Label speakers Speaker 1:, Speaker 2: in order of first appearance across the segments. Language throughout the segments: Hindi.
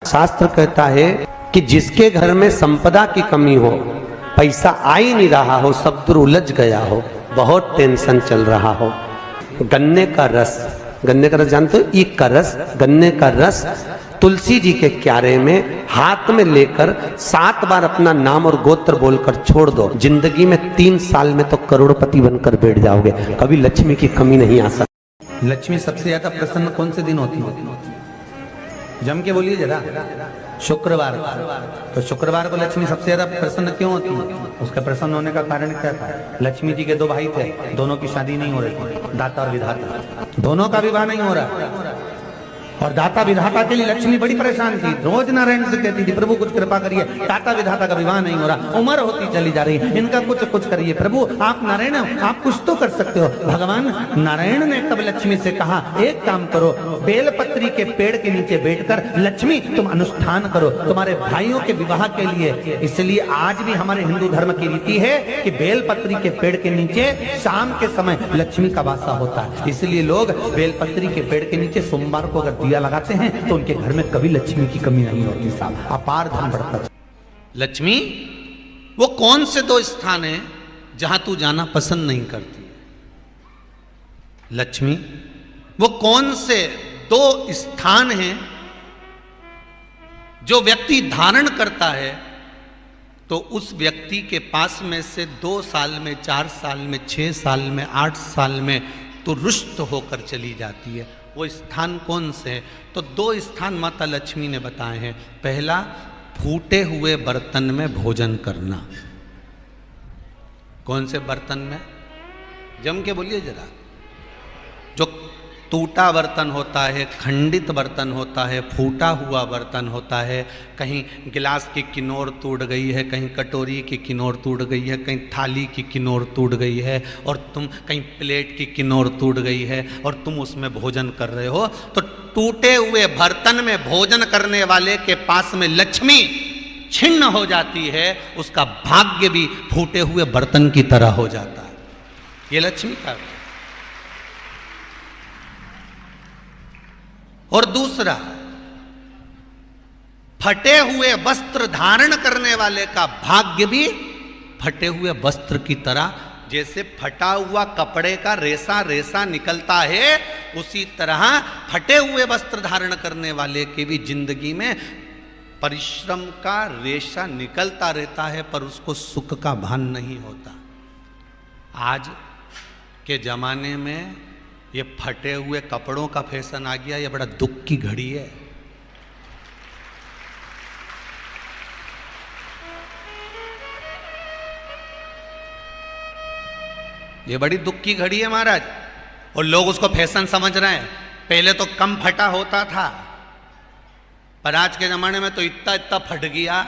Speaker 1: शास्त्र कहता है कि जिसके घर में संपदा की कमी हो, पैसा आ ही नहीं रहा हो, सब दूर उलझ गया हो, बहुत टेंशन चल रहा हो, गन्ने का रस जानते हो? ईख का रस, गन्ने का रस तुलसी जी के क्यारे में हाथ में लेकर 7 बार अपना नाम और गोत्र बोलकर छोड़ दो, जिंदगी में 3 साल में तो करोड़पति बनकर बैठ जाओगे, कभी लक्ष्मी की कमी नहीं आ सकती।
Speaker 2: लक्ष्मी सबसे ज्यादा प्रसन्न कौन से दिन होती है? जम के बोलिए जरा। शुक्रवार। तो शुक्रवार को लक्ष्मी सबसे ज्यादा प्रसन्न क्यों होती है? उसका प्रसन्न होने का कारण क्या था? लक्ष्मी जी के 2 भाई थे, दोनों की शादी नहीं हो रही थी, दाता और विधाता, दोनों का विवाह नहीं हो रहा। और दाता विधाता के लिए लक्ष्मी बड़ी परेशान थी, रोज नारायण से कहती थी प्रभु कुछ कृपा करिए, दाता विधाता का विवाह नहीं हो रहा, उम्र होती चली जा रही, इनका कुछ करिए प्रभु, आप नारायण आप कुछ तो कर सकते हो। भगवान नारायण ने तब लक्ष्मी से कहा एक काम करो, बेलपत्री के पेड़ के नीचे बैठकर लक्ष्मी तुम अनुष्ठान करो तुम्हारे भाइयों के विवाह के लिए। इसलिए आज भी हमारे हिंदू धर्म की रीति है कि बेलपत्री के पेड़ के नीचे शाम के समय लक्ष्मी का वासा होता है। इसलिए लोग बेलपत्री के पेड़ के नीचे सोमवार को अगर दिया लगाते हैं तो उनके घर में कभी लक्ष्मी की कमी नहीं होती साहब, अपार धन बढ़ता है।
Speaker 3: लक्ष्मी वो कौन से 2 स्थान हैं जहां तू जाना पसंद नहीं करती? लक्ष्मी वो कौन से 2 स्थान हैं जो व्यक्ति धारण करता है तो उस व्यक्ति के पास में से 2 साल में, 4 साल में, 6 साल में, 8 साल में तो रुष्ट होकर चली जाती है? वो स्थान कौन से है? तो 2 स्थान माता लक्ष्मी ने बताए हैं। पहला, फूटे हुए बर्तन में भोजन करना। कौन से बर्तन में? जम के बोलिए जरा। जो टूटा बर्तन होता है, खंडित बर्तन होता है, फूटा हुआ बर्तन होता है, कहीं गिलास की किनोर टूट गई है, कहीं कटोरी की किनोर टूट गई है, कहीं थाली की किनोर टूट गई है, और तुम कहीं प्लेट की किनोर टूट गई है और तुम उसमें भोजन कर रहे हो, तो टूटे हुए बर्तन में भोजन करने वाले के पास में लक्ष्मी छिन्न हो जाती है, उसका भाग्य भी फूटे हुए बर्तन की तरह हो जाता है। ये लक्ष्मी का। और दूसरा, फटे हुए वस्त्र धारण करने वाले का भाग्य भी फटे हुए वस्त्र की तरह, जैसे फटा हुआ कपड़े का रेसा रेसा निकलता है, उसी तरह फटे हुए वस्त्र धारण करने वाले के भी जिंदगी में परिश्रम का रेशा निकलता रहता है, पर उसको सुख का भान नहीं होता। आज के जमाने में ये फटे हुए कपड़ों का फैशन आ गया, ये बड़ा दुख की घड़ी है। ये बड़ी दुख की घड़ी है महाराज, और लोग उसको फैशन समझ रहे हैं। पहले तो कम फटा होता था, पर आज के जमाने में तो इतना इतना फट गया,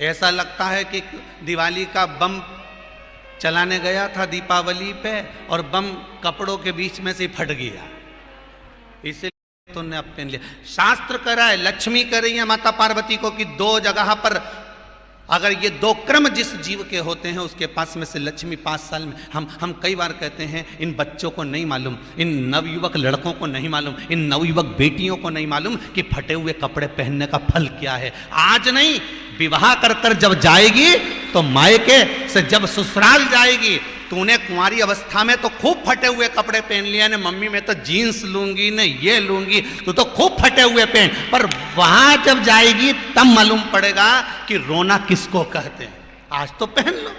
Speaker 3: ऐसा लगता है कि दिवाली का बम चलाने गया था दीपावली पे और बम कपड़ों के बीच में से फट गया, इसलिए तुमने अपने लिए। शास्त्र कह रहा है, लक्ष्मी कह रही है माता पार्वती को कि 2 जगह पर अगर ये 2 क्रम जिस जीव के होते हैं उसके पास में से लक्ष्मी 5 साल में, हम कई बार कहते हैं इन बच्चों को नहीं मालूम, इन नवयुवक लड़कों को नहीं मालूम, इन नवयुवक बेटियों को नहीं मालूम कि फटे हुए कपड़े पहनने का फल क्या है। आज नहीं, विवाह कर कर जब जाएगी तो मायके से जब ससुराल जाएगी, तूने कुंवारी अवस्था में तो खूब फटे हुए कपड़े पहन लिया ने, मम्मी मैं तो जीन्स लूंगी ने, ये लूंगी, तू तो खूब फटे हुए पहन, पर वहां जब जाएगी तब मालूम पड़ेगा कि रोना किसको कहते हैं। आज तो पहन लो,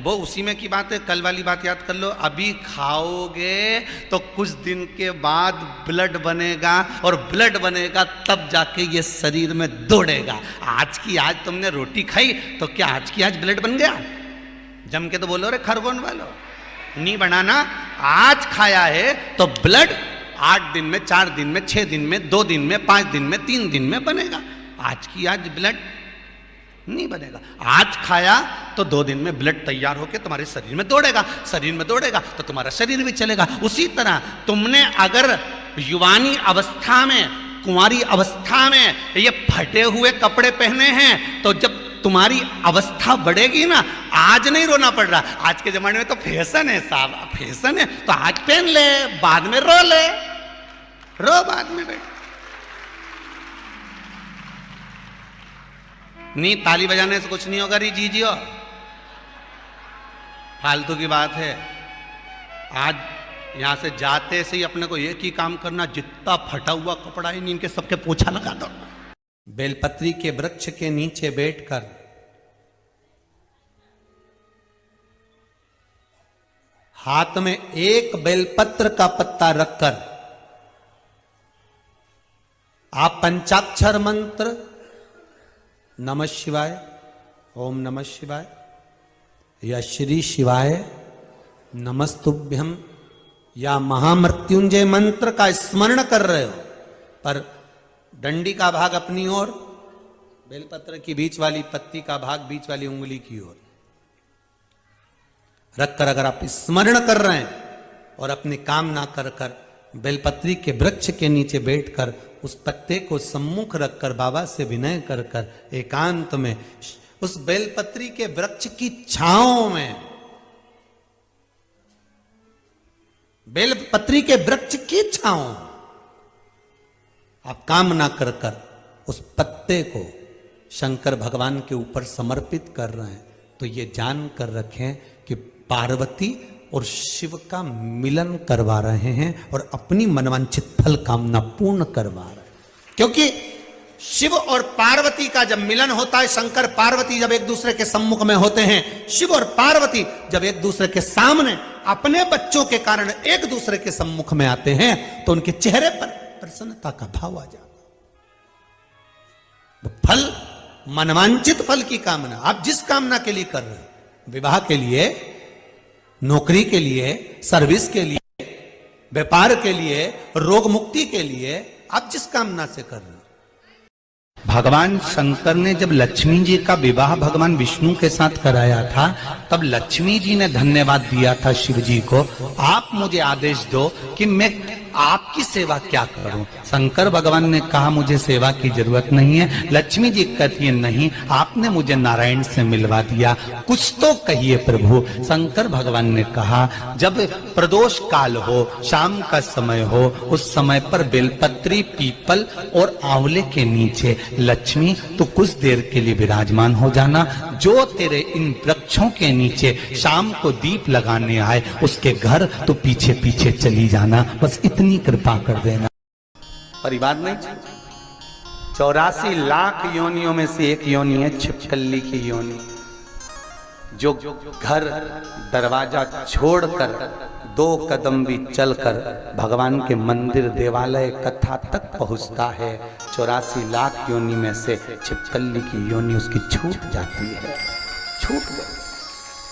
Speaker 3: वो उसी में की बात है, कल वाली बात याद कर लो, अभी खाओगे तो कुछ दिन के बाद ब्लड बनेगा, और ब्लड बनेगा तब जाके ये शरीर में दौड़ेगा। आज की आज तुमने रोटी खाई तो क्या आज की आज ब्लड बन गया? जम के तो बोलो रे खरगोन वालों, नहीं बनाना। आज खाया है तो ब्लड 8 दिन में, 4 दिन में, 6 दिन में, 2 दिन में, 5 दिन में, 3 दिन में बनेगा। आज की आज ब्लड नहीं बनेगा। आज खाया तो 2 दिन में ब्लड तैयार होकर तुम्हारे शरीर में दौड़ेगा, शरीर में दौड़ेगा तो तुम्हारा शरीर भी चलेगा। उसी तरह तुमने अगर युवानी अवस्था में, कुंवारी अवस्था में ये फटे हुए कपड़े पहने हैं, तो जब तुम्हारी अवस्था बढ़ेगी ना, आज नहीं रोना पड़ रहा। आज के जमाने में तो फैशन है साहब, फैशन है तो आज पहन ले, बाद में रो ले, रो बाद में बैठ। नहीं, ताली बजाने से कुछ नहीं होगा री जीजियो, फालतू की बात है। आज यहां से जाते से ही अपने को एक ही काम करना, जितना फटा हुआ कपड़ा है इनके सबके पोछा लगा दो।
Speaker 2: बेलपत्री के वृक्ष के नीचे बैठकर हाथ में एक बेलपत्र का पत्ता रखकर आप पंचाक्षर मंत्र नमः शिवाय, ओम नमः शिवाय या श्री शिवाय नमस्तुभ्यम या महामृत्युंजय मंत्र का स्मरण कर रहे हो, पर डंडी का भाग अपनी ओर, बेलपत्र की बीच वाली पत्ती का भाग बीच वाली उंगली की ओर रखकर अगर आप स्मरण कर रहे हैं और अपनी कामना कर कर बेलपत्री के वृक्ष के नीचे बैठकर उस पत्ते को सम्मुख रखकर बाबा से विनय कर कर एकांत में उस बेलपत्री के वृक्ष की छांव में, बेलपत्री के वृक्ष की छांव आप कामना कर कर उस पत्ते को शंकर भगवान के ऊपर समर्पित कर रहे हैं, तो ये जान कर रखें कि पार्वती और शिव का मिलन करवा रहे हैं और अपनी मनवांछित फल कामना पूर्ण करवा रहे हैं। क्योंकि शिव और पार्वती का जब मिलन होता है, शंकर पार्वती जब एक दूसरे के सम्मुख में होते हैं, शिव और पार्वती जब एक दूसरे के सामने अपने बच्चों के कारण एक दूसरे के सम्मुख में आते हैं, तो उनके चेहरे पर प्रसन्नता का भाव आ जाता। तो फल, मनवांचित फल की कामना आप जिस कामना के लिए कर रहे हैं, विवाह के लिए, नौकरी के लिए, सर्विस के लिए, व्यापार के लिए, रोग मुक्ति के लिए, आप जिस कामना से कर रहे हैं।
Speaker 3: भगवान शंकर ने जब लक्ष्मी जी का विवाह भगवान विष्णु के साथ कराया था, तब लक्ष्मी जी ने धन्यवाद दिया था शिव जी को, आप मुझे आदेश दो कि मैं आपकी सेवा क्या करूं। शंकर भगवान ने कहा मुझे सेवा की जरूरत नहीं है। लक्ष्मी जी कहती है नहीं, आपने मुझे नारायण से मिलवा दिया, कुछ तो कहिए प्रभु। शंकर भगवान ने कहा जब प्रदोष काल हो, शाम का समय हो, उस समय पर बेलपत्री, पीपल और आंवले के नीचे लक्ष्मी तो कुछ देर के लिए विराजमान हो जाना, जो तेरे इन वृक्षों के नीचे शाम को दीप लगाने आए उसके घर तो पीछे पीछे चली जाना, बस इतनी कृपा कर देना।
Speaker 2: परिवार नहीं, 84 लाख योनियों में से एक योनि है छिपकली की योनि, जो घर दरवाजा छोड़कर 2 कदम भी चलकर भगवान के मंदिर, देवालय, कथा तक पहुंचता है। 84 लाख योनि में से छिपकली की योनि उसकी छूट जाती है, छूट गई।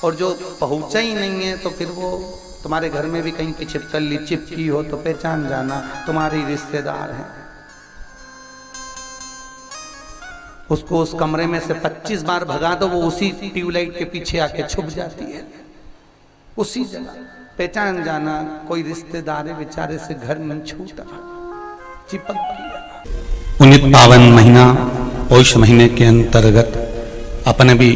Speaker 2: और जो पहुंचा ही नहीं है तो फिर वो तुम्हारे घर में भी कहीं की छिपकली चिपकी हो तो पहचान जाना, तुम्हारी रिश्तेदार है। उसको उस कमरे में से 25 बार भगा दो, वो उसी ट्यूबलाइट के पीछे आके छुप जाती है, उसी जगह पहचान जाना कोई रिश्तेदार है, बेचारे से घर नहीं छूटा, चिपक गया।
Speaker 3: पुनित पावन महीना पौष महीने के अंतर्गत अपने भी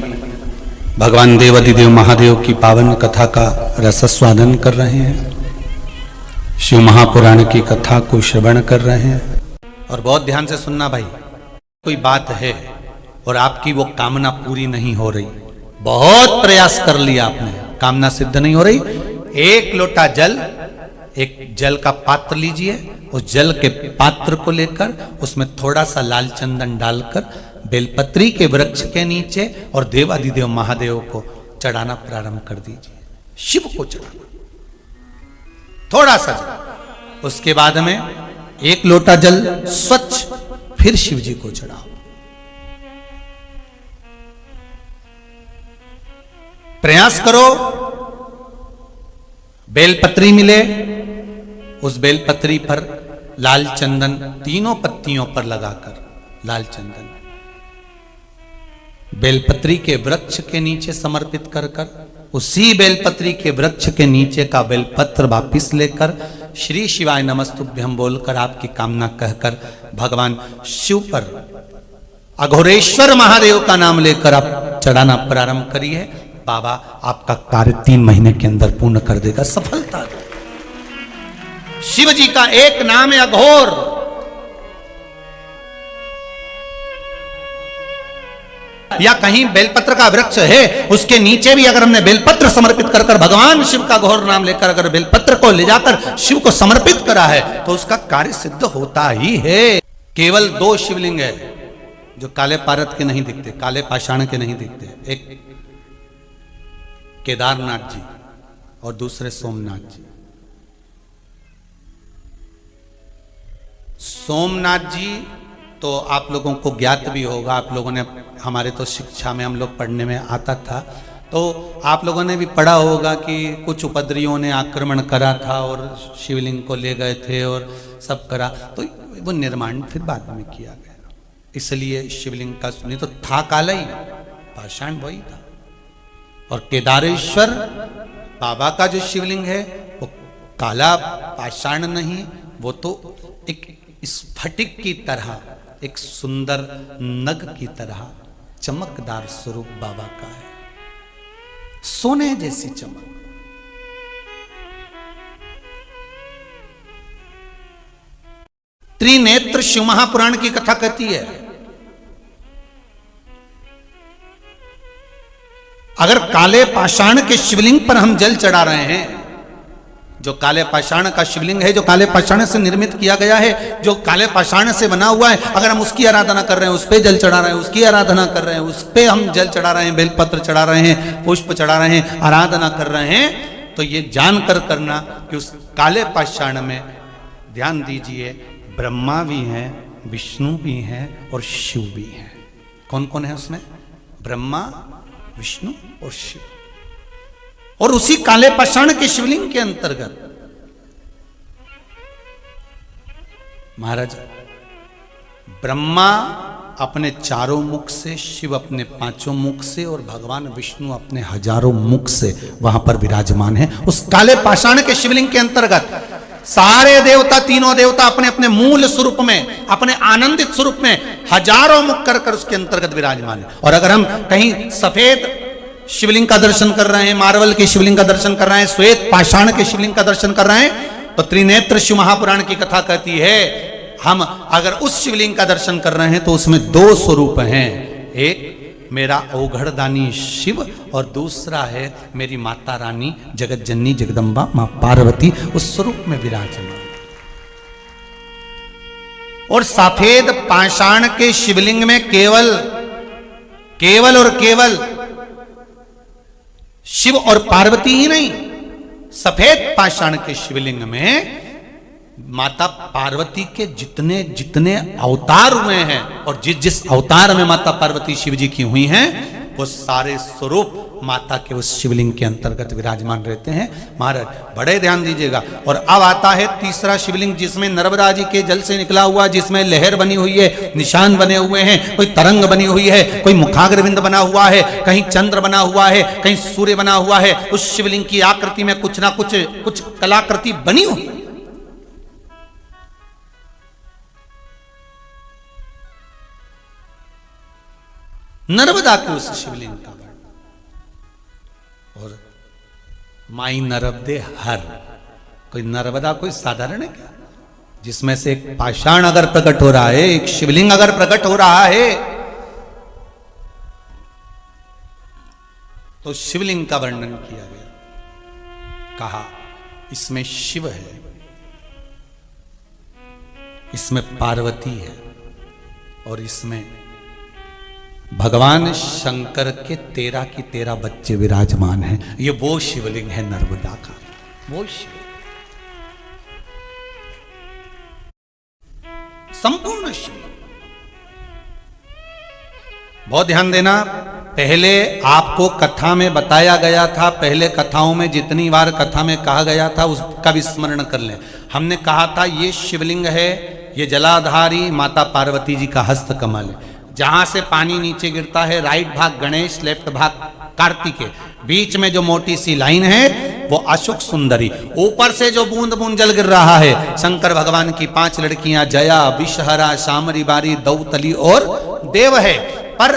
Speaker 3: भगवान देवाधिदेव महादेव की पावन कथा का रसस्वादन कर रहे हैं, शिव महापुराण की कथा को श्रवण कर रहे हैं।
Speaker 2: और बहुत ध्यान से सुनना भाई, कोई बात है और आपकी वो कामना पूरी नहीं हो रही, बहुत प्रयास कर लिया आपने, कामना सिद्ध नहीं हो रही, एक लोटा जल, एक जल का पात्र लीजिए, उस जल के पात्र को लेकर उसमें थोड़ा सा लाल चंदन डालकर बेलपत्री के वृक्ष के नीचे और देवाधिदेव महादेव को चढ़ाना प्रारंभ कर दीजिए, शिव को चढ़ाना थोड़ा सा जल। उसके बाद में 1 लोटा जल स्वच्छ फिर शिव जी को चढ़ाओ। प्रयास करो बेलपत्री मिले, उस बेलपत्री पर लाल चंदन तीनों पत्तियों पर लगाकर लाल चंदन बेलपत्री के वृक्ष के नीचे समर्पित कर कर उसी बेलपत्री के वृक्ष के नीचे का बेलपत्र वापिस लेकर श्री शिवाय नमस्तुभ्यम बोलकर आपकी कामना कहकर भगवान शिव पर, अघोरेश्वर महादेव का नाम लेकर आप चढ़ाना प्रारंभ करिए। बाबा आपका कार्य 3 महीने के अंदर पूर्ण कर देगा, सफलता देगा। शिव जी का एक नाम है अघोर।
Speaker 3: या कहीं बेलपत्र का वृक्ष है, उसके नीचे भी अगर हमने बेलपत्र समर्पित कर कर भगवान शिव का घोर नाम लेकर अगर बेलपत्र को ले जाकर शिव को समर्पित करा है तो उसका कार्य सिद्ध होता ही है। केवल 2 शिवलिंग है जो काले पारत के नहीं दिखते, काले पाषाण के नहीं दिखते। एक केदारनाथ जी और दूसरे सोमनाथ जी। सोमनाथ जी तो आप लोगों को ज्ञात भी होगा, आप लोगों ने, हमारे तो शिक्षा में हम लोग पढ़ने में आता था, तो आप लोगों ने भी पढ़ा होगा कि कुछ उपद्रवियों ने आक्रमण करा था और शिवलिंग को ले गए थे और सब करा, तो वो निर्माण फिर बाद में किया गया। इसलिए शिवलिंग का नहीं तो था काला ही, पाषाण वही था। और केदारेश्वर बाबा का जो शिवलिंग है वो काला पाषाण नहीं, वो तो एक स्फटिक की तरह, एक सुंदर नग की तरह चमकदार स्वरूप बाबा का है, सोने जैसी चमक। त्रिनेत्र शिव महापुराण की कथा कहती है, अगर काले पाषाण के शिवलिंग पर हम जल चढ़ा रहे हैं, जो काले पाषाण का शिवलिंग है, जो काले पाषाण से निर्मित किया गया है, जो काले पाषाण से बना हुआ है, अगर हम उसकी आराधना कर रहे हैं, उस पे जल चढ़ा रहे हैं, उसकी आराधना कर रहे हैं, उस पे हम जल चढ़ा रहे हैं, बेलपत्र चढ़ा रहे हैं, पुष्प चढ़ा रहे हैं, आराधना कर रहे हैं, तो ये जानकर करना कि उस काले पाषाण में, ध्यान दीजिए, ब्रह्मा भी हैं, विष्णु भी हैं और शिव भी हैं। कौन कौन है उसमें? ब्रह्मा, विष्णु और शिव। और उसी काले पाषाण के शिवलिंग के अंतर्गत महाराज ब्रह्मा अपने 4 मुख से, शिव अपने 5 मुख से और भगवान विष्णु अपने 1000 मुख से वहां पर विराजमान है। उस काले पाषाण के शिवलिंग के अंतर्गत सारे देवता, तीनों देवता अपने अपने मूल स्वरूप में, अपने आनंदित स्वरूप में 1000 मुख कर कर उसके अंतर्गत विराजमान है। और अगर हम कहीं सफेद शिवलिंग का दर्शन कर रहे हैं, मार्बल के शिवलिंग का दर्शन कर रहे हैं, श्वेत पाषाण के शिवलिंग का दर्शन कर रहे हैं, तो त्रिनेत्र शिव महापुराण की कथा कहती है, हम अगर उस शिवलिंग का दर्शन कर रहे हैं तो उसमें 2 स्वरूप हैं, एक मेरा औघड़दानी शिव और दूसरा है मेरी माता रानी जगत जननी जगदम्बा मां पार्वती, उस स्वरूप में विराजमान। और सफेद पाषाण के शिवलिंग में केवल और केवल शिव और पार्वती ही नहीं, सफेद पाषाण के शिवलिंग में माता पार्वती के जितने जितने अवतार हुए हैं और जिस अवतार में माता पार्वती शिव जी की हुई हैं, वो सारे स्वरूप माता के उस शिवलिंग के अंतर्गत विराजमान रहते हैं। महाराज बड़े ध्यान दीजिएगा। और अब आता है तीसरा शिवलिंग, जिसमें नर्मदा जी के जल से निकला हुआ, जिसमें लहर बनी हुई है, निशान बने हुए हैं, कोई तरंग बनी हुई है, कोई मुखाग्रविंद बना हुआ है, कहीं चंद्र बना हुआ है, कहीं सूर्य बना हुआ है। उस शिवलिंग की आकृति में कुछ ना कुछ कलाकृति बनी हुई। नर्मदा के उस शिवलिंग का और माई नर्मदे हर, कोई नर्मदा कोई साधारण है क्या? जिसमें से एक पाषाण अगर प्रकट हो रहा है, एक शिवलिंग अगर प्रकट हो रहा है, तो शिवलिंग का वर्णन किया गया, कहा इसमें शिव है, इसमें पार्वती है और इसमें भगवान शंकर के 13 की 13 बच्चे विराजमान हैं। ये वो शिवलिंग है नर्मदा का, वो शिव संपूर्ण शिव। बहुत ध्यान देना, पहले आपको कथा में बताया गया था, पहले कथाओं में जितनी बार कथा में कहा गया था उसका भी स्मरण कर लें। हमने कहा था ये शिवलिंग है, ये जलाधारी माता पार्वती जी का हस्त कमल है, जहां से पानी नीचे गिरता है, राइट भाग गणेश, लेफ्ट भाग कार्तिकेय, बीच में जो मोटी सी लाइन है वो अशोक सुंदरी, ऊपर से जो बूंद बूंद जल गिर रहा है शंकर भगवान की 5 लड़कियां जया, विषहरा, शामरी बारी, दौतली और देव है। पर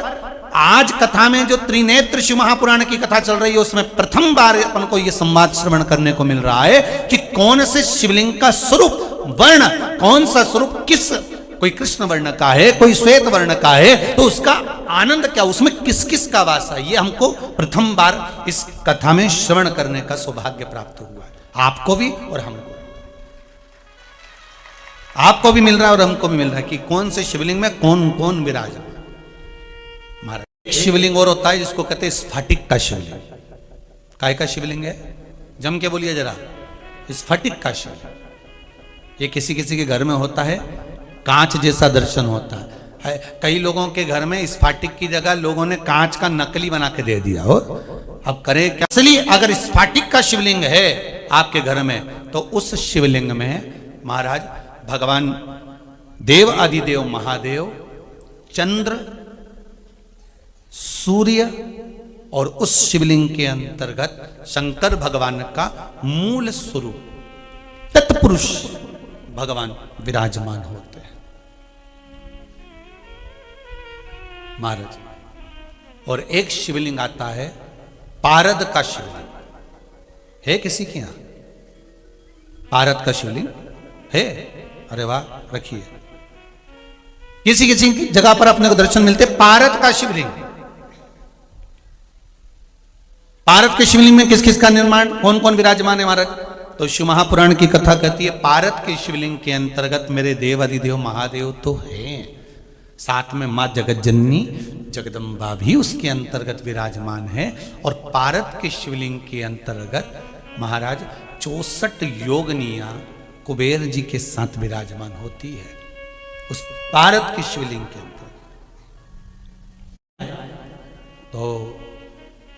Speaker 3: आज कथा में जो त्रिनेत्र शिव महापुराण की कथा चल रही है उसमें प्रथम बार अपन को यह संवाद श्रवण करने को मिल रहा है कि कौन से शिवलिंग का स्वरूप, वर्ण, कौन सा स्वरूप किस कोई कृष्ण वर्ण का है, कोई श्वेत वर्ण का है, तो उसका आनंद क्या, उसमें किस किस का वास है, ये हमको प्रथम बार इस कथा में श्रवण करने का सौभाग्य प्राप्त हुआ है। आपको भी और हमको, आपको भी मिल रहा है और हमको भी मिल रहा है कि कौन से शिवलिंग में कौन कौन विराजमान। महाराज एक शिवलिंग और होता है जिसको कहते हैं स्फटिक का शिवलिंग। काय का शिवलिंग है? जम के बोलिए जरा। स्फटिक का शिवलिंग, ये किसी किसी के घर में होता है, कांच जैसा दर्शन होता है। कई लोगों के घर में स्फटिक की जगह लोगों ने कांच का नकली बना के दे दिया। और अब करें क्या? असली अगर स्फटिक का शिवलिंग है आपके घर में, तो उस शिवलिंग में महाराज भगवान देव आदिदेव महादेव, चंद्र, सूर्य और उस शिवलिंग के अंतर्गत शंकर भगवान का मूल स्वरूप तत्पुरुष भगवान विराजमान होते हैं महाराज। और एक शिवलिंग आता है पारद का शिवलिंग, है किसी के यहां पारद का शिवलिंग है? अरे वाह, रखिए। किसी किसी की जगह पर अपने को दर्शन मिलते पारद का शिवलिंग। पारद के शिवलिंग में किस किस का निर्माण, कौन कौन विराजमान है महाराज? तो शिव महापुराण की कथा कहती है पारद के शिवलिंग के अंतर्गत मेरे देव आदिदेव महादेव तो हैं, साथ में मां जगत जननी जगदम्बा भी उसके अंतर्गत विराजमान है। और पारद के शिवलिंग के अंतर्गत महाराज 64 योगनियां कुबेर जी के साथ विराजमान होती है उस पारद के शिवलिंग के अंदर। तो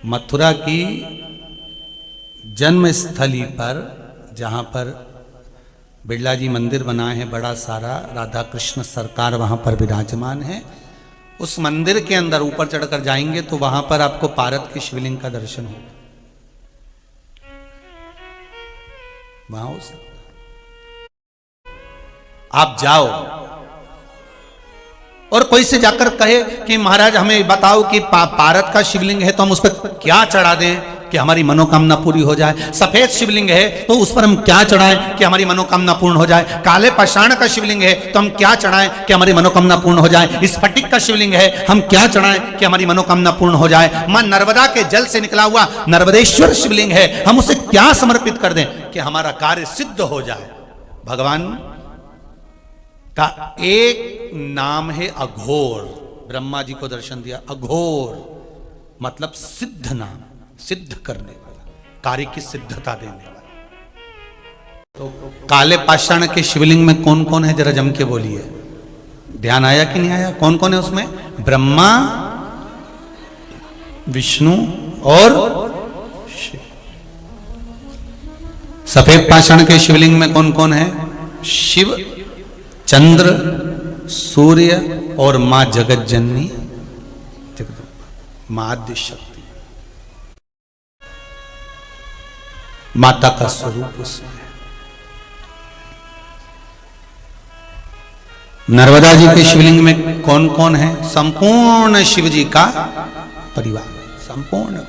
Speaker 3: मथुरा की जन्म स्थली पर जहां पर बिरला जी मंदिर बनाए हैं बड़ा सारा, राधा कृष्ण सरकार वहां पर विराजमान है, उस मंदिर के अंदर ऊपर चढ़कर जाएंगे तो वहां पर आपको पारद के शिवलिंग का दर्शन होगा। वहां हो सकता, आप जाओ और कोई से जाकर कहे कि महाराज हमें बताओ कि पारद का शिवलिंग है तो हम उस पर क्या चढ़ा दें कि हमारी मनोकामना पूरी हो जाए। सफेद शिवलिंग है तो उस पर हम क्या चढ़ाएं कि हमारी मनोकामना पूर्ण हो जाए। काले पाषाण का शिवलिंग है तो हम क्या चढ़ाएं कि हमारी मनोकामना पूर्ण हो जाए। स्फटिक का शिवलिंग है, हम क्या चढ़ाएं कि हमारी मनोकामना पूर्ण हो जाए। मां नर्मदा के जल से निकला हुआ नर्मदेश्वर शिवलिंग है, हम उसे क्या समर्पित कर दें कि हमारा कार्य सिद्ध हो जाए। भगवान का एक नाम है अघोर। ब्रह्मा जी को दर्शन दिया, अघोर मतलब सिद्ध नाम, सिद्ध करने वाला, कार्य की सिद्धता देने वाला। तो काले पाषाण के शिवलिंग में कौन कौन है जरा जम के बोलिए, ध्यान आया कि नहीं आया? कौन कौन है उसमें? ब्रह्मा, विष्णु और शिव। सफेद पाषाण के शिवलिंग में कौन कौन है? शिव, चंद्र, सूर्य और मां जगत जननी जगदम्बा, मां आद्य शक्ति, माता का स्वरूप उसमें। नर्मदा जी के शिवलिंग में कौन कौन है? संपूर्ण शिव जी का परिवार, संपूर्ण।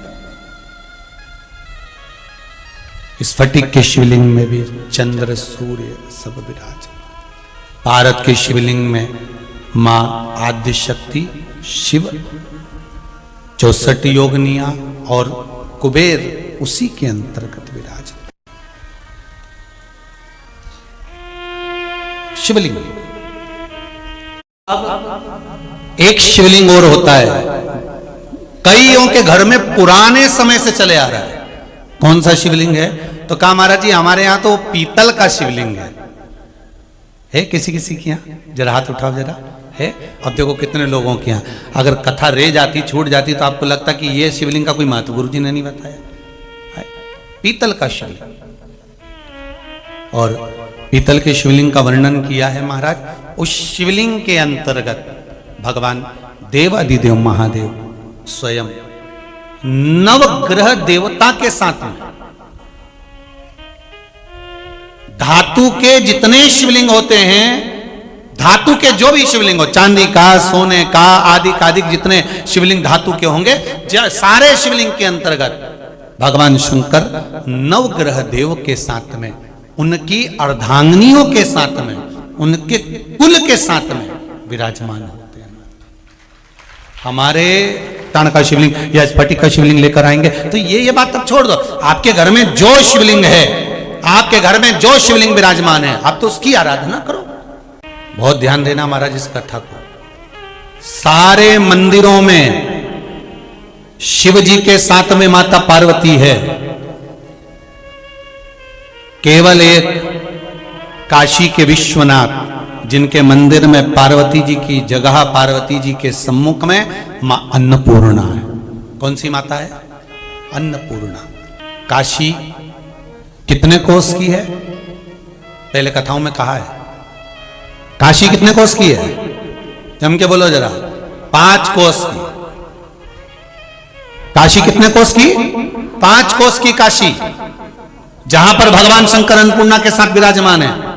Speaker 3: स्फटिक के शिवलिंग में भी चंद्र सूर्य सब विराज। पारद के शिवलिंग में मां आद्य शक्ति, शिव, 64 योगनियां और कुबेर उसी के अंतर्गत विराज। शिवलिंग, एक शिवलिंग और होता है कईयों के घर में पुराने समय से चले आ रहा है। कौन सा शिवलिंग है? तो कहा महाराज जी हमारे यहां तो पीतल का शिवलिंग है किसी किसी के यहाँ? जरा हाथ उठाओ जरा, है? अब देखो कितने लोगों के यहाँ अगर कथा रह जाती, छूट जाती तो आपको लगता कि ये शिवलिंग का कोई महत्व गुरु जी ने नहीं बताया। पीतल का शिवलिंग, और पीतल के शिवलिंग का वर्णन किया है महाराज। उस शिवलिंग के अंतर्गत भगवान देव आदिदेव महादेव स्वयं नवग्रह देवता के साथ में, धातु के जितने शिवलिंग होते हैं, धातु के जो भी शिवलिंग हो, चांदी का, सोने का, आदि कादिक जितने शिवलिंग धातु के होंगे, सारे शिवलिंग के अंतर्गत भगवान शंकर नवग्रह देव के साथ में, उनकी अर्धांगिनियों के साथ में उनके कुल के साथ में विराजमान होते हैं। हमारे ताण का शिवलिंग या स्फटिक का शिवलिंग लेकर आएंगे तो ये बात अब छोड़ दो। आपके घर में जो शिवलिंग है, आपके घर में जो शिवलिंग विराजमान है, आप तो उसकी आराधना करो। बहुत ध्यान देना महाराज इस कथा को। सारे मंदिरों में शिव जी के साथ में माता पार्वती है, केवल एक काशी के विश्वनाथ जिनके मंदिर में पार्वती जी की जगह, पार्वती जी के सम्मुख में मां अन्नपूर्णा है। कौन सी माता है? अन्नपूर्णा। काशी कितने कोस की है? पहले कथाओं में कहा है। काशी कितने कोस की है? जम के बोलो जरा। 5 कोस की। काशी कितने कोस की? 5 कोस की काशी, जहां पर भगवान शंकर अन्नपूर्णा के साथ विराजमान है।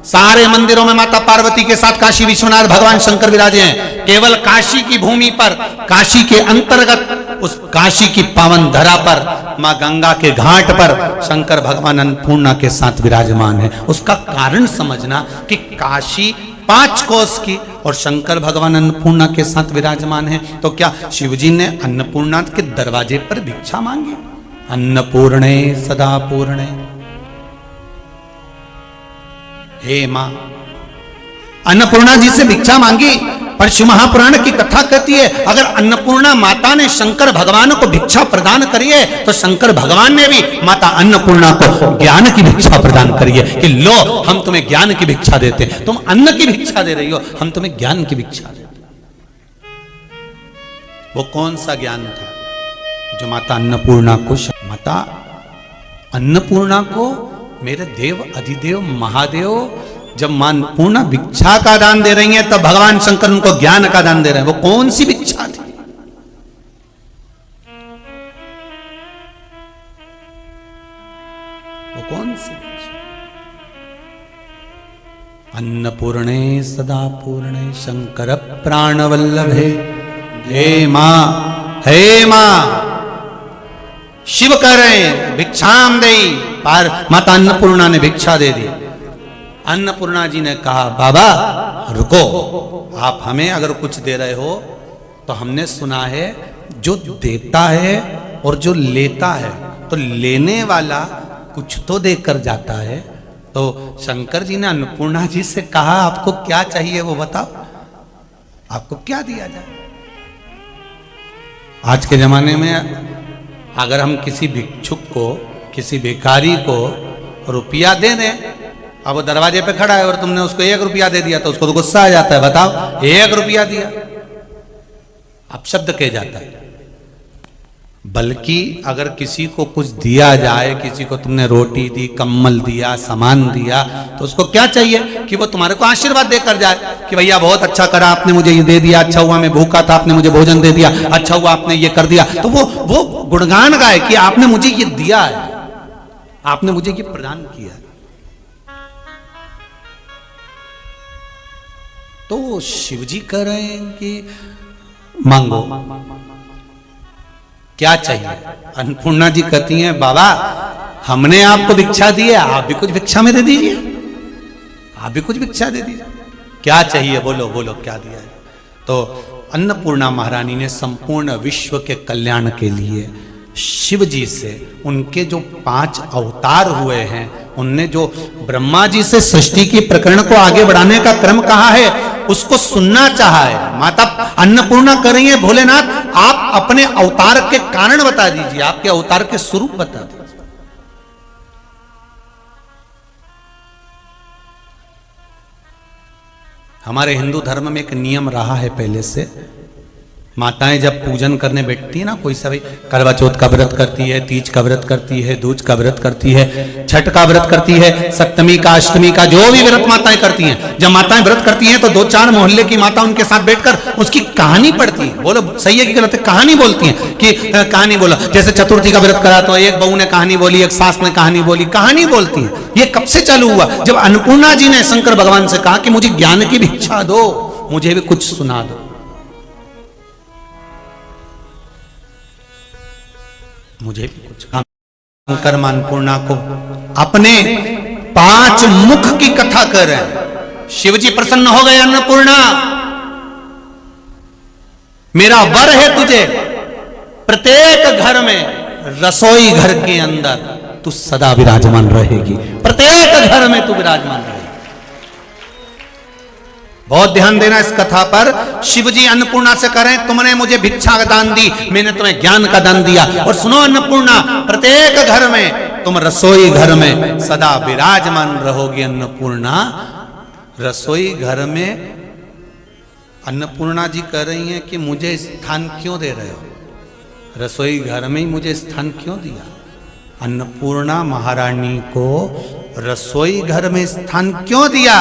Speaker 3: सारे मंदिरों में माता पार्वती के साथ काशी विश्वनाथ भगवान शंकर विराजे हैं। केवल काशी की भूमि पर, काशी के अंतर्गत उस काशी की पावन धरा पर, मां गंगा के घाट पर शंकर भगवान अन्नपूर्णा के साथ विराजमान है। उसका कारण समझना कि काशी 5 कोस की और शंकर भगवान अन्नपूर्णा के साथ विराजमान है। तो क्या शिवजी ने अन्नपूर्णा के दरवाजे पर भिक्षा मांगी? अन्नपूर्णे सदा पूर्णे, हे मां। अन्नपूर्णा जी से भिक्षा मांगी। पर शिव महापुराण की कथा कहती है अगर अन्नपूर्णा माता ने शंकर भगवान को भिक्षा प्रदान करी है तो शंकर भगवान ने भी माता अन्नपूर्णा को ज्ञान की भिक्षा प्रदान करी है कि लो हम तुम्हें ज्ञान की भिक्षा देते हैं। तुम अन्न की भिक्षा दे रही हो, हम तुम्हें ज्ञान की भिक्षा देते। वो कौन सा ज्ञान था जो माता अन्नपूर्णा को, माता अन्नपूर्णा को मेरे देव अधिदेव महादेव जब मां अन्नपूर्णा भिक्षा का दान दे रही हैं तब भगवान शंकर उनको ज्ञान का दान दे रहे हैं। वो कौन सी भिक्षा थी? वो कौन सी भिक्षा? अन्नपूर्णे सदा पूर्णे शंकर प्राणवल्लभे, हे मां, हे मां। शिव कह रहे हैं भिक्षाम देई, पर माता अन्नपूर्णा ने भिक्षा दे दी। अन्नपूर्णा जी ने कहा बाबा रुको, आप हमें अगर कुछ दे रहे हो तो हमने सुना है जो देता है और जो लेता है तो लेने वाला कुछ तो देकर जाता है। तो शंकर जी ने अन्नपूर्णा जी से कहा आपको क्या चाहिए वो बताओ, आपको क्या दिया जाए? आज के जमाने में अगर हम किसी भिक्षुक को, किसी भिखारी को रुपया दे दें, अब वो दरवाजे पे खड़ा है और तुमने उसको 1 रुपया दे दिया तो उसको तो गुस्सा आ जाता है। बताओ 1 रुपया दिया, अपशब्द कह जाता है। बल्कि अगर किसी को कुछ दिया जाए, किसी को तुमने रोटी दी, कम्बल दिया, सामान दिया, तो उसको क्या चाहिए कि वो तुम्हारे को आशीर्वाद देकर जाए कि भैया बहुत अच्छा करा आपने, मुझे ये दे दिया, अच्छा हुआ मैं भूखा था आपने मुझे भोजन दे दिया, अच्छा हुआ आपने ये कर दिया। तो वो गुणगान गाए कि आपने मुझे ये दिया है, आपने मुझे ये प्रदान किया। तो शिवजी कह रहे हैं कि मांगो, क्या चाहिए? अन्नपूर्णा जी कहती हैं बाबा हमने आपको भिक्षा दी है, आप भी कुछ भिक्षा में दे दीजिए, आप भी कुछ भिक्षा दे दीजिए। क्या चाहिए बोलो, बोलो क्या दिया है? तो अन्नपूर्णा महारानी ने संपूर्ण विश्व के कल्याण के लिए शिव जी से, उनके जो 5 अवतार हुए हैं, उनने जो ब्रह्मा जी से सृष्टि की प्रकरण को आगे बढ़ाने का क्रम कहा है उसको सुनना चाहा है। माता अन्नपूर्णा कर रही है भोलेनाथ आप अपने अवतार के कारण बता दीजिए, आपके अवतार के स्वरूप बता दीजिए। हमारे हिंदू धर्म में एक नियम रहा है पहले से, माताएं जब पूजन करने बैठती है ना, कोई सभी करवा चौथ का व्रत करती है, तीज का व्रत करती है, दूज का व्रत करती है, छठ का व्रत करती है, सप्तमी का, अष्टमी का, जो भी व्रत माताएं करती हैं, जब माताएं व्रत करती हैं तो 2-4 मोहल्ले की माता उनके साथ बैठकर उसकी कहानी पढ़ती है। बोलो सही है कि गलत है? कहानी बोलती है कि कहानी बोला। जैसे चतुर्थी का व्रत करा तो एक बहू ने कहानी बोली, एक सास ने कहानी बोली, कहानी बोलती है। ये कब से चालू हुआ? जब अन्नपूर्णा जी ने शंकर भगवान से कहा कि मुझे ज्ञान की भिक्षा दो, मुझे भी कुछ सुना दो। मुझे भी कुछ। शंकर अन्नपूर्णा को अपने 5 मुख की कथा कर रहे हैं। शिवजी प्रसन्न हो गए, अन्नपूर्णा मेरा वर है तुझे, प्रत्येक घर में रसोई घर के अंदर तू सदा विराजमान रहेगी, प्रत्येक घर में तू विराजमान रहेगी। बहुत ध्यान देना इस कथा पर। शिवजी अन्नपूर्णा से करें, तुमने मुझे भिक्षा का दान दी, मैंने तुम्हें ज्ञान का दान दिया। और सुनो अन्नपूर्णा, प्रत्येक घर में तुम रसोई घर में सदा विराजमान रहोगी। अन्नपूर्णा रसोई घर में, अन्नपूर्णा जी कह रही हैं कि मुझे स्थान क्यों दे रहे हो, रसोई घर में ही मुझे स्थान क्यों दिया। अन्नपूर्णा महारानी को रसोई घर में स्थान क्यों दिया।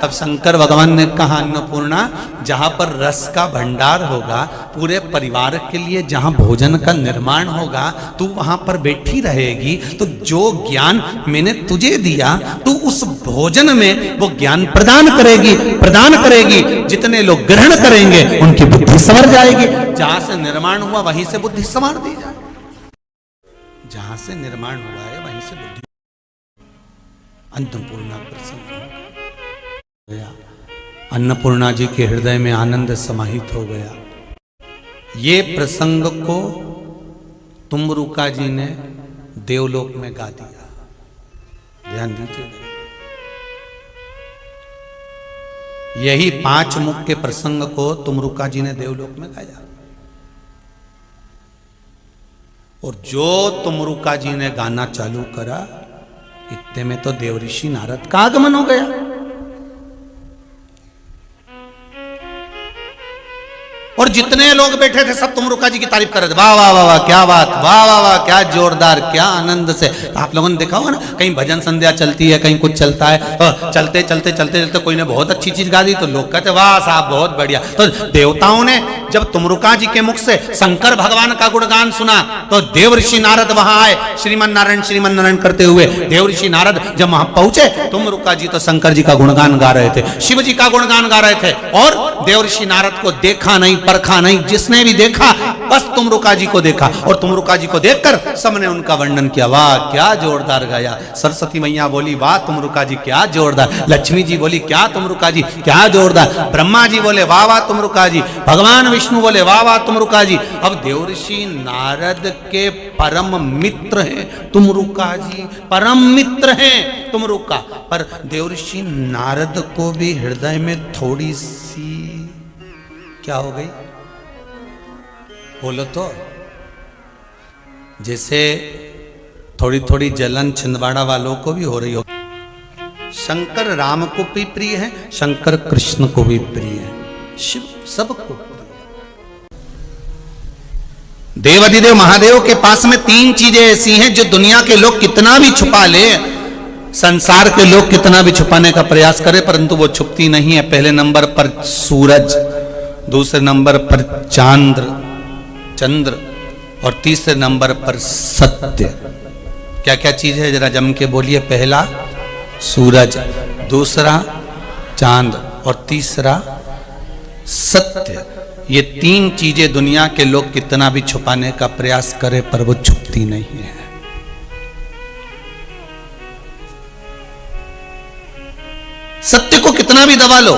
Speaker 3: तब शंकर भगवान ने कहा, अन्नपूर्णा जहां पर रस का भंडार होगा, पूरे परिवार के लिए जहां भोजन का निर्माण होगा, तू वहां पर बैठी रहेगी। तो जो ज्ञान मैंने तुझे दिया, तू उस भोजन में वो ज्ञान प्रदान करेगी। जितने लोग ग्रहण करेंगे उनकी बुद्धि संवर जाएगी। जहां से निर्माण हुआ वहीं से बुद्धि संवार दी जाए। जहां से निर्माण हुआ है वहीं से बुद्धि। अन्नपूर्णा प्रसन्न हो गया, अन्नपूर्णा जी के हृदय में आनंद समाहित हो गया। ये प्रसंग को तुमरुका जी ने देवलोक में गा दिया। ध्यान दीजिएगा, यही 5 मुख के प्रसंग को तुमरुका जी ने देवलोक में गाया। और जो तुमरुका जी ने गाना चालू करा, इतने में तो देवऋषि नारद का आगमन हो गया। और जितने लोग बैठे थे सब तुमरुका जी की तारीफ कर रहे थे। वाह वाह वाह वाह क्या बात, वाह वाह वाह क्या जोरदार, क्या आनंद से। तो आप लोगों ने देखा होगा ना, कहीं भजन संध्या चलती है, कहीं कुछ चलता है, तो चलते चलते चलते चलते कोई ने बहुत अच्छी चीज गा दी तो लोग कहते वाह साहब बहुत बढ़िया। तो देवताओं ने जब तुमरुका जी के मुख से शंकर भगवान का गुणगान सुना, तो देवऋषि नारद वहां आए, श्रीमन नारायण करते हुए। देवऋषि नारद जब वहां पहुंचे, तुमरुका जी तो शंकर जी का गुणगान गा रहे थे, शिव जी का गुणगान गा रहे थे। और देवऋषि नारद को देखा नहीं, परखा नहीं, जिसने भी देखा बस तुमरुका जी को देखा। और तुमरुका जी को देखकर सबने उनका वर्णन किया, वाह क्या जोरदार गाया। सरस्वती मैया बोली वाह तुमरुका जी क्या जोरदार, लक्ष्मी जी बोली क्या तुमरुका जी क्या जोरदार, ब्रह्मा जी बोले वाह वाह तुमरुका जी, भगवान विष्णु बोले वाह वाह तुमरुका जी। अब देवऋषि नारद के परम मित्र हैं तुमरुका जी, परम मित्र हैं तुमरुका। पर देवऋषि नारद को भी हृदय में थोड़ी सी क्या हो गई, बोलो तो, जैसे थोड़ी थोड़ी जलन छिंदवाड़ा वालों को भी हो रही हो। शंकर राम को भी प्रिय है, शंकर कृष्ण को भी प्रिय है, शिव सबको प्रिय। देवाधिदेव महादेव के पास में 3 चीजें ऐसी हैं जो दुनिया के लोग कितना भी छुपा ले, संसार के लोग कितना भी छुपाने का प्रयास करें, परंतु वो छुपती नहीं है। पहले नंबर पर सूरज, दूसरे नंबर पर चंद्र और तीसरे नंबर पर सत्य। क्या क्या चीज है जरा जम के बोलिए। पहला सूरज, दूसरा चांद और तीसरा सत्य। ये 3 चीजें दुनिया के लोग कितना भी छुपाने का प्रयास करें पर वो छुपती नहीं है। सत्य को कितना भी दबा लो,